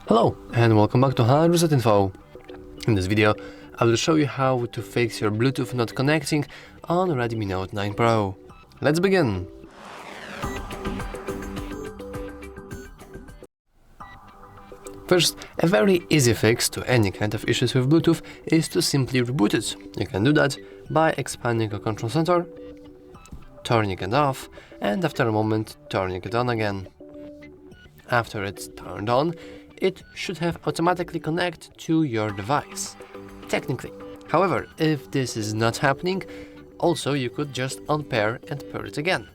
Hello and welcome back to HardReset.Info. In this video, I will show you how to fix your Bluetooth not connecting on Redmi Note 9 Pro. Let's begin! First, a very easy fix to any kind of issues with Bluetooth is to simply reboot it. You can do that by expanding your control center, turning it off, and after a moment turning it on again. After it's turned on, it should have automatically connect to your device, technically. However, if this is not happening, also you could just unpair and pair it again.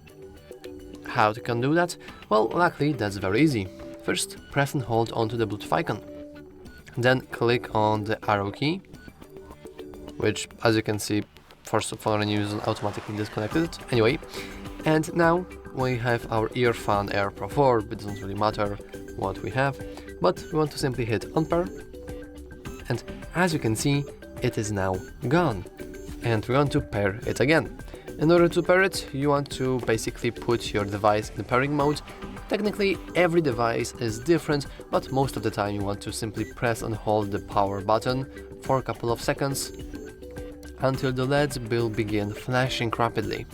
How you can do that? Well, luckily that's very easy. First, press and hold onto the Bluetooth icon. Then click on the arrow key, which, as you can see, for foreign users automatically disconnected it. Anyway, and now we have our earphone Air Pro 4, but it doesn't really matter what we have, but we want to simply hit unpair, and as you can see, it is now gone, and we want to pair it again. In order to pair it, you want to basically put your device in pairing mode. Technically, every device is different, but most of the time you want to simply press and hold the power button for a couple of seconds until the LEDs will begin flashing rapidly.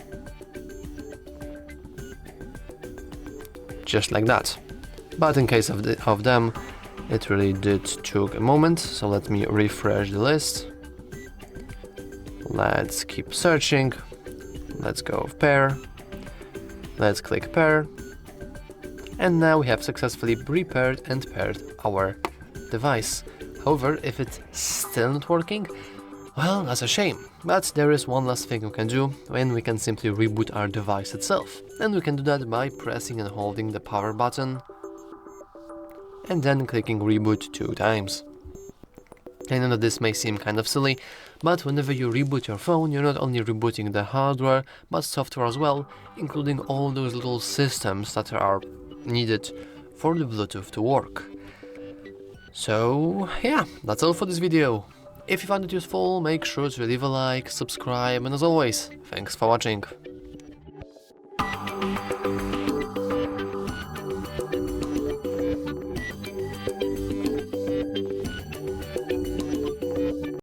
Just like that. But in case of them, it really did took a moment, so let me refresh the list. Let's keep searching. Let's go with pair. Let's click pair. And now we have successfully repaired and paired our device. However, if it's still not working, well, that's a shame. But there is one last thing we can do, and we can simply reboot our device itself. And we can do that by pressing and holding the power button and then clicking reboot 2 times. I know that this may seem kind of silly, but whenever you reboot your phone, you're not only rebooting the hardware, but software as well, including all those little systems that are needed for the Bluetooth to work. So yeah, that's all for this video. If you found it useful, make sure to leave a like, subscribe, and as always, thanks for watching.